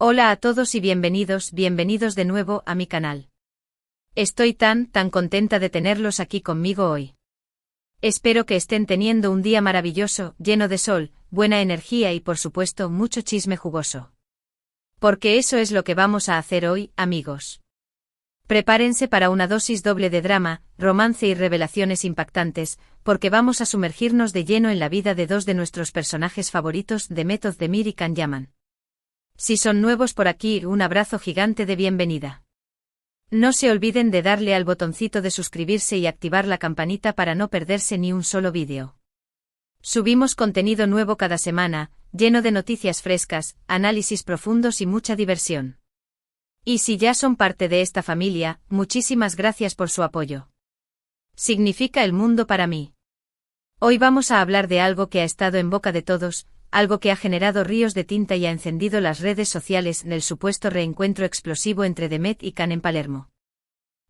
Hola a todos y bienvenidos de nuevo a mi canal. Estoy tan contenta de tenerlos aquí conmigo hoy. Espero que estén teniendo un día maravilloso, lleno de sol, buena energía y por supuesto mucho chisme jugoso. Porque eso es lo que vamos a hacer hoy, amigos. Prepárense para una dosis doble de drama, romance y revelaciones impactantes, porque vamos a sumergirnos de lleno en la vida de dos de nuestros personajes favoritos, Demet Özdemir y Can Yaman. Si son nuevos por aquí, un abrazo gigante de bienvenida. No se olviden de darle al botoncito de suscribirse y activar la campanita para no perderse ni un solo vídeo. Subimos contenido nuevo cada semana, lleno de noticias frescas, análisis profundos y mucha diversión. Y si ya son parte de esta familia, muchísimas gracias por su apoyo. Significa el mundo para mí. Hoy vamos a hablar de algo que ha estado en boca de todos, algo que ha generado ríos de tinta y ha encendido las redes sociales, del supuesto reencuentro explosivo entre Demet y Can en Palermo.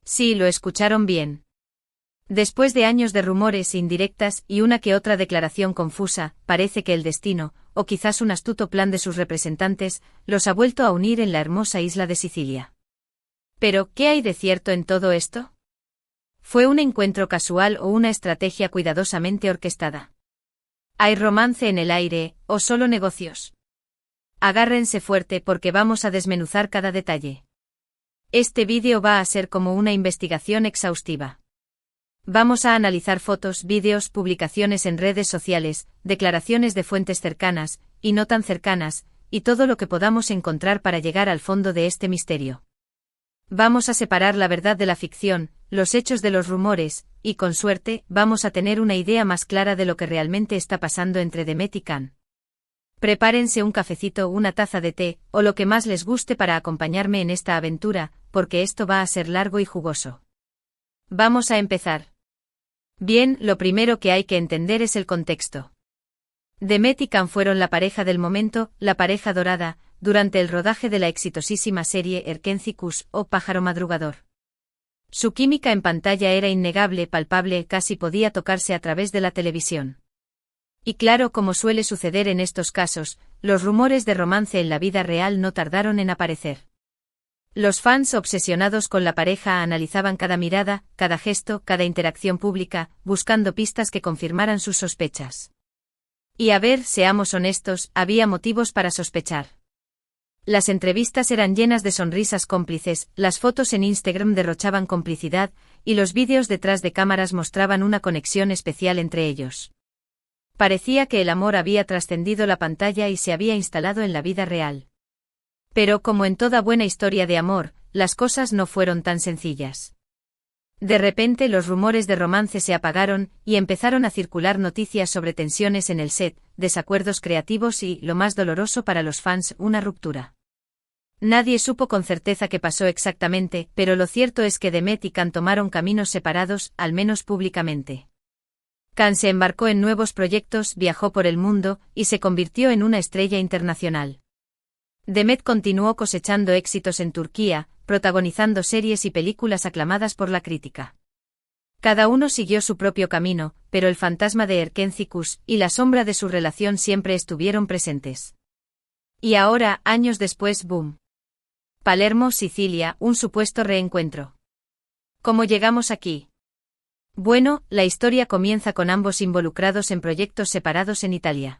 Sí, lo escucharon bien. Después de años de rumores e indirectas y una que otra declaración confusa, parece que el destino, o quizás un astuto plan de sus representantes, los ha vuelto a unir en la hermosa isla de Sicilia. Pero, ¿qué hay de cierto en todo esto? ¿Fue un encuentro casual o una estrategia cuidadosamente orquestada? ¿Hay romance en el aire, o solo negocios? Agárrense fuerte porque vamos a desmenuzar cada detalle. Este vídeo va a ser como una investigación exhaustiva. Vamos a analizar fotos, vídeos, publicaciones en redes sociales, declaraciones de fuentes cercanas, y no tan cercanas, y todo lo que podamos encontrar para llegar al fondo de este misterio. Vamos a separar la verdad de la ficción, los hechos de los rumores, y con suerte, vamos a tener una idea más clara de lo que realmente está pasando entre Demet y Can. Prepárense un cafecito, una taza de té, o lo que más les guste para acompañarme en esta aventura, porque esto va a ser largo y jugoso. Vamos a empezar. Bien, lo primero que hay que entender es el contexto. Demet y Can fueron la pareja del momento, la pareja dorada, durante el rodaje de la exitosísima serie Erkenci Kuş, o Pájaro Madrugador. Su química en pantalla era innegable, palpable, casi podía tocarse a través de la televisión. Y claro, como suele suceder en estos casos, los rumores de romance en la vida real no tardaron en aparecer. Los fans obsesionados con la pareja analizaban cada mirada, cada gesto, cada interacción pública, buscando pistas que confirmaran sus sospechas. Y a ver, seamos honestos, había motivos para sospechar. Las entrevistas eran llenas de sonrisas cómplices, las fotos en Instagram derrochaban complicidad, y los vídeos detrás de cámaras mostraban una conexión especial entre ellos. Parecía que el amor había trascendido la pantalla y se había instalado en la vida real. Pero como en toda buena historia de amor, las cosas no fueron tan sencillas. De repente los rumores de romance se apagaron, y empezaron a circular noticias sobre tensiones en el set, desacuerdos creativos y, lo más doloroso para los fans, una ruptura. Nadie supo con certeza qué pasó exactamente, pero lo cierto es que Demet y Can tomaron caminos separados, al menos públicamente. Can se embarcó en nuevos proyectos, viajó por el mundo, y se convirtió en una estrella internacional. Demet continuó cosechando éxitos en Turquía, protagonizando series y películas aclamadas por la crítica. Cada uno siguió su propio camino, pero el fantasma de Erkenci Kuş y la sombra de su relación siempre estuvieron presentes. Y ahora, años después, boom. Palermo, Sicilia, un supuesto reencuentro. ¿Cómo llegamos aquí? Bueno, la historia comienza con ambos involucrados en proyectos separados en Italia.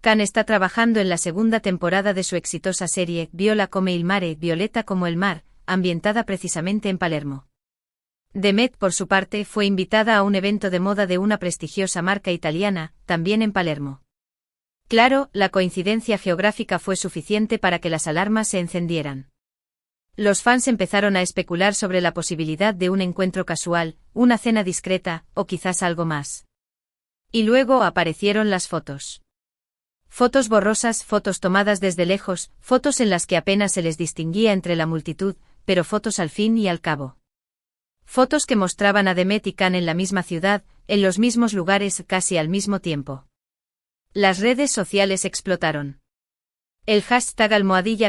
Can está trabajando en la segunda temporada de su exitosa serie Viola come il mare, Violeta como el mar, ambientada precisamente en Palermo. Demet, por su parte, fue invitada a un evento de moda de una prestigiosa marca italiana, también en Palermo. Claro, la coincidencia geográfica fue suficiente para que las alarmas se encendieran. Los fans empezaron a especular sobre la posibilidad de un encuentro casual, una cena discreta, o quizás algo más. Y luego aparecieron las fotos. Fotos borrosas, fotos tomadas desde lejos, fotos en las que apenas se les distinguía entre la multitud, pero fotos al fin y al cabo. Fotos que mostraban a Demet y Can en la misma ciudad, en los mismos lugares, casi al mismo tiempo. Las redes sociales explotaron. El hashtag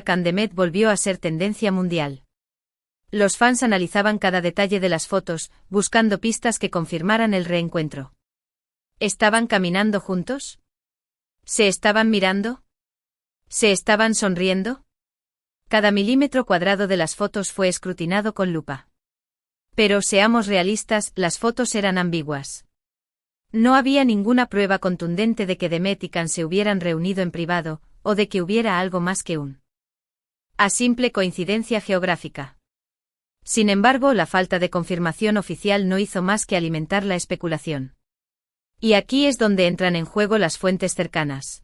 #CanDemet volvió a ser tendencia mundial. Los fans analizaban cada detalle de las fotos, buscando pistas que confirmaran el reencuentro. ¿Estaban caminando juntos? ¿Se estaban mirando? ¿Se estaban sonriendo? Cada milímetro cuadrado de las fotos fue escrutinado con lupa. Pero seamos realistas, las fotos eran ambiguas. No había ninguna prueba contundente de que Demet y Can se hubieran reunido en privado, o de que hubiera algo más que a simple coincidencia geográfica. Sin embargo, la falta de confirmación oficial no hizo más que alimentar la especulación. Y aquí es donde entran en juego las fuentes cercanas.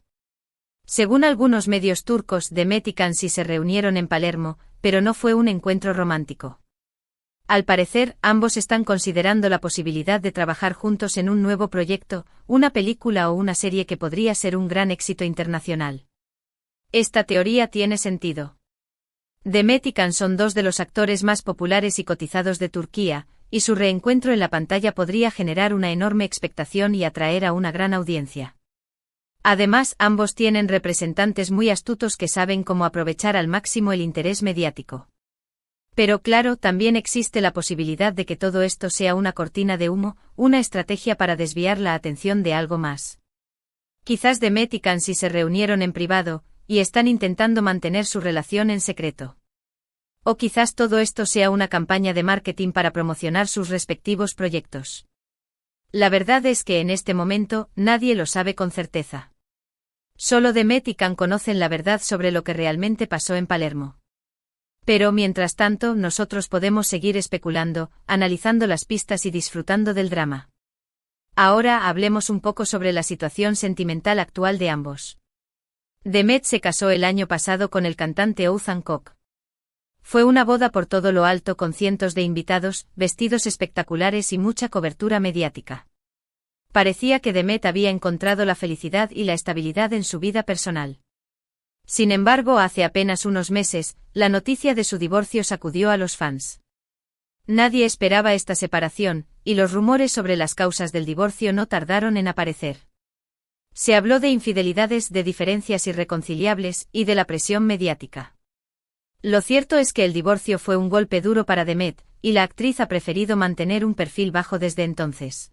Según algunos medios turcos, Demet y Can sí se reunieron en Palermo, pero no fue un encuentro romántico. Al parecer, ambos están considerando la posibilidad de trabajar juntos en un nuevo proyecto, una película o una serie que podría ser un gran éxito internacional. Esta teoría tiene sentido. Demet y Can son dos de los actores más populares y cotizados de Turquía, y su reencuentro en la pantalla podría generar una enorme expectación y atraer a una gran audiencia. Además, ambos tienen representantes muy astutos que saben cómo aprovechar al máximo el interés mediático. Pero claro, también existe la posibilidad de que todo esto sea una cortina de humo, una estrategia para desviar la atención de algo más. Quizás Demet y Can sí se reunieron en privado, y están intentando mantener su relación en secreto. O quizás todo esto sea una campaña de marketing para promocionar sus respectivos proyectos. La verdad es que en este momento, nadie lo sabe con certeza. Solo Demet y Can conocen la verdad sobre lo que realmente pasó en Palermo. Pero mientras tanto, nosotros podemos seguir especulando, analizando las pistas y disfrutando del drama. Ahora hablemos un poco sobre la situación sentimental actual de ambos. Demet se casó el año pasado con el cantante Oğuzhan Koç. Fue una boda por todo lo alto con cientos de invitados, vestidos espectaculares y mucha cobertura mediática. Parecía que Demet había encontrado la felicidad y la estabilidad en su vida personal. Sin embargo, hace apenas unos meses, la noticia de su divorcio sacudió a los fans. Nadie esperaba esta separación, y los rumores sobre las causas del divorcio no tardaron en aparecer. Se habló de infidelidades, de diferencias irreconciliables, y de la presión mediática. Lo cierto es que el divorcio fue un golpe duro para Demet, y la actriz ha preferido mantener un perfil bajo desde entonces.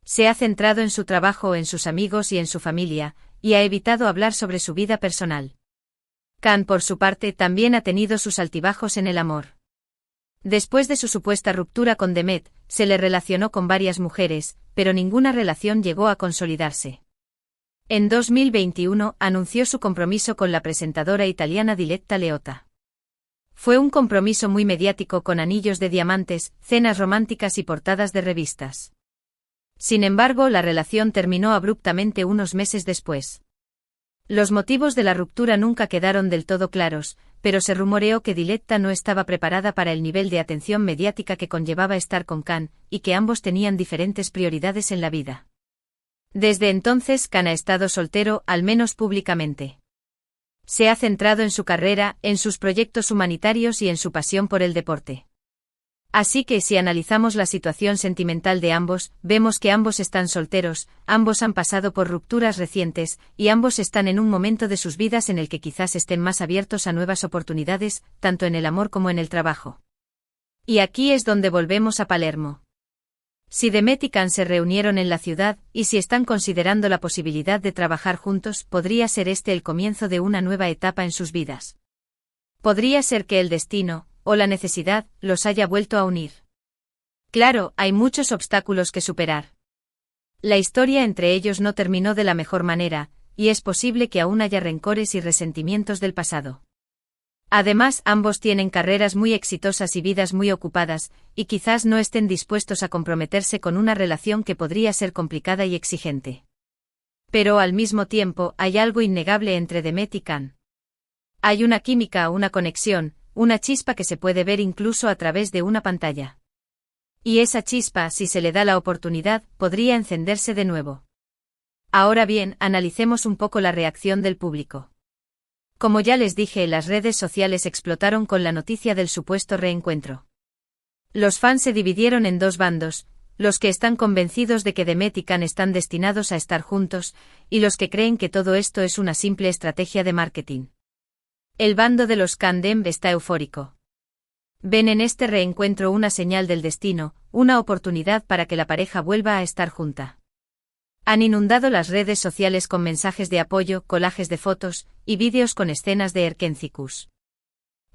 Se ha centrado en su trabajo, en sus amigos y en su familia, y ha evitado hablar sobre su vida personal. Can, por su parte, también ha tenido sus altibajos en el amor. Después de su supuesta ruptura con Demet, se le relacionó con varias mujeres, pero ninguna relación llegó a consolidarse. En 2021 anunció su compromiso con la presentadora italiana Diletta Leotta. Fue un compromiso muy mediático con anillos de diamantes, cenas románticas y portadas de revistas. Sin embargo, la relación terminó abruptamente unos meses después. Los motivos de la ruptura nunca quedaron del todo claros, pero se rumoreó que Diletta no estaba preparada para el nivel de atención mediática que conllevaba estar con Can, y que ambos tenían diferentes prioridades en la vida. Desde entonces, Can ha estado soltero, al menos públicamente. Se ha centrado en su carrera, en sus proyectos humanitarios y en su pasión por el deporte. Así que si analizamos la situación sentimental de ambos, vemos que ambos están solteros, ambos han pasado por rupturas recientes, y ambos están en un momento de sus vidas en el que quizás estén más abiertos a nuevas oportunidades, tanto en el amor como en el trabajo. Y aquí es donde volvemos a Palermo. Si Demet y Can se reunieron en la ciudad, y si están considerando la posibilidad de trabajar juntos, podría ser este el comienzo de una nueva etapa en sus vidas. Podría ser que el destino, o la necesidad, los haya vuelto a unir. Claro, hay muchos obstáculos que superar. La historia entre ellos no terminó de la mejor manera, y es posible que aún haya rencores y resentimientos del pasado. Además, ambos tienen carreras muy exitosas y vidas muy ocupadas, y quizás no estén dispuestos a comprometerse con una relación que podría ser complicada y exigente. Pero al mismo tiempo, hay algo innegable entre Demet y Can. Hay una química, una conexión, una chispa que se puede ver incluso a través de una pantalla. Y esa chispa, si se le da la oportunidad, podría encenderse de nuevo. Ahora bien, analicemos un poco la reacción del público. Como ya les dije, las redes sociales explotaron con la noticia del supuesto reencuentro. Los fans se dividieron en dos bandos, los que están convencidos de que Demet y Can están destinados a estar juntos, y los que creen que todo esto es una simple estrategia de marketing. El bando de los Can-Dem está eufórico. Ven en este reencuentro una señal del destino, una oportunidad para que la pareja vuelva a estar junta. Han inundado las redes sociales con mensajes de apoyo, collages de fotos, y vídeos con escenas de Erkencikus.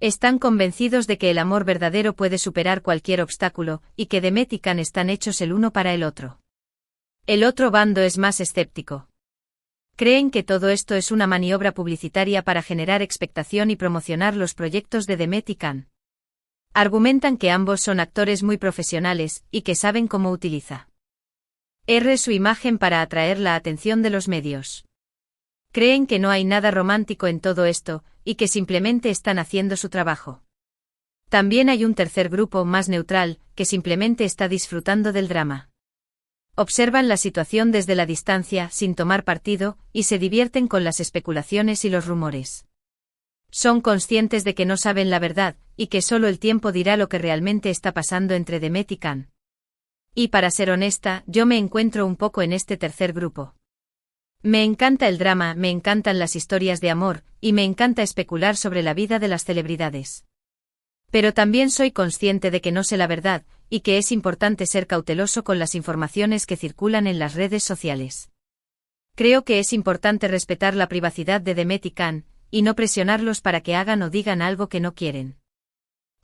Están convencidos de que el amor verdadero puede superar cualquier obstáculo, y que Demet y Can están hechos el uno para el otro. El otro bando es más escéptico. Creen que todo esto es una maniobra publicitaria para generar expectación y promocionar los proyectos de Demet y Can. Argumentan que ambos son actores muy profesionales, y que saben cómo utiliza su imagen para atraer la atención de los medios. Creen que no hay nada romántico en todo esto, y que simplemente están haciendo su trabajo. También hay un tercer grupo más neutral, que simplemente está disfrutando del drama. Observan la situación desde la distancia, sin tomar partido, y se divierten con las especulaciones y los rumores. Son conscientes de que no saben la verdad, y que solo el tiempo dirá lo que realmente está pasando entre Demet y Can. Y para ser honesta, yo me encuentro un poco en este tercer grupo. Me encanta el drama, me encantan las historias de amor, y me encanta especular sobre la vida de las celebridades. Pero también soy consciente de que no sé la verdad, y que es importante ser cauteloso con las informaciones que circulan en las redes sociales. Creo que es importante respetar la privacidad de Demet y Can, y no presionarlos para que hagan o digan algo que no quieren.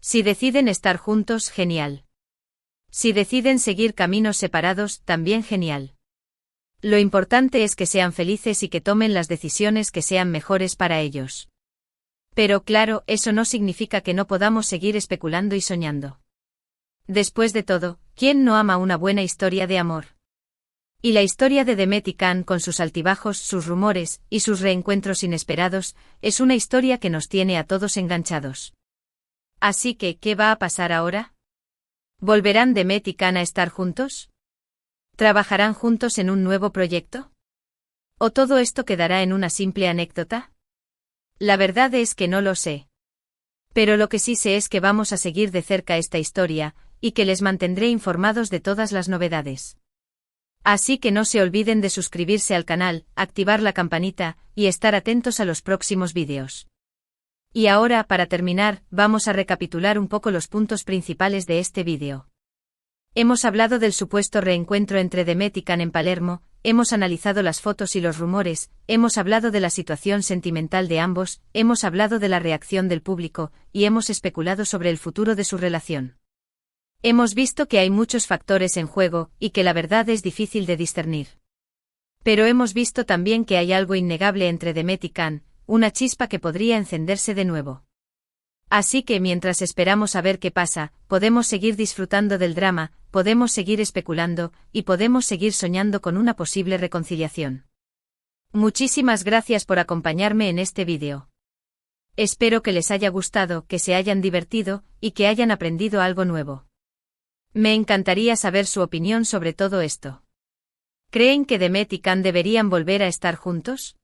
Si deciden estar juntos, genial. Si deciden seguir caminos separados, también genial. Lo importante es que sean felices y que tomen las decisiones que sean mejores para ellos. Pero claro, eso no significa que no podamos seguir especulando y soñando. Después de todo, ¿quién no ama una buena historia de amor? Y la historia de Demet y Can, con sus altibajos, sus rumores, y sus reencuentros inesperados, es una historia que nos tiene a todos enganchados. Así que, ¿qué va a pasar ahora? ¿Volverán Demet y Can a estar juntos? ¿Trabajarán juntos en un nuevo proyecto? ¿O todo esto quedará en una simple anécdota? La verdad es que no lo sé. Pero lo que sí sé es que vamos a seguir de cerca esta historia, y que les mantendré informados de todas las novedades. Así que no se olviden de suscribirse al canal, activar la campanita, y estar atentos a los próximos vídeos. Y ahora, para terminar, vamos a recapitular un poco los puntos principales de este vídeo. Hemos hablado del supuesto reencuentro entre Demet y Can en Palermo, hemos analizado las fotos y los rumores, hemos hablado de la situación sentimental de ambos, hemos hablado de la reacción del público, y hemos especulado sobre el futuro de su relación. Hemos visto que hay muchos factores en juego, y que la verdad es difícil de discernir. Pero hemos visto también que hay algo innegable entre Demet y Can, una chispa que podría encenderse de nuevo. Así que mientras esperamos a ver qué pasa, podemos seguir disfrutando del drama, podemos seguir especulando, y podemos seguir soñando con una posible reconciliación. Muchísimas gracias por acompañarme en este vídeo. Espero que les haya gustado, que se hayan divertido, y que hayan aprendido algo nuevo. Me encantaría saber su opinión sobre todo esto. ¿Creen que Demet y Can deberían volver a estar juntos?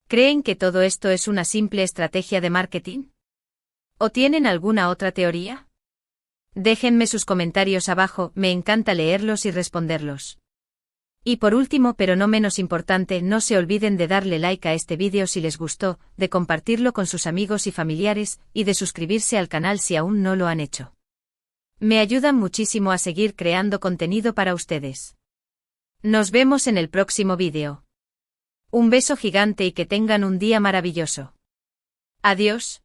¿Creen que todo esto es una simple estrategia de marketing? ¿O tienen alguna otra teoría? Déjenme sus comentarios abajo, me encanta leerlos y responderlos. Y por último, pero no menos importante, no se olviden de darle like a este vídeo si les gustó, de compartirlo con sus amigos y familiares, y de suscribirse al canal si aún no lo han hecho. Me ayudan muchísimo a seguir creando contenido para ustedes. Nos vemos en el próximo vídeo. Un beso gigante y que tengan un día maravilloso. Adiós.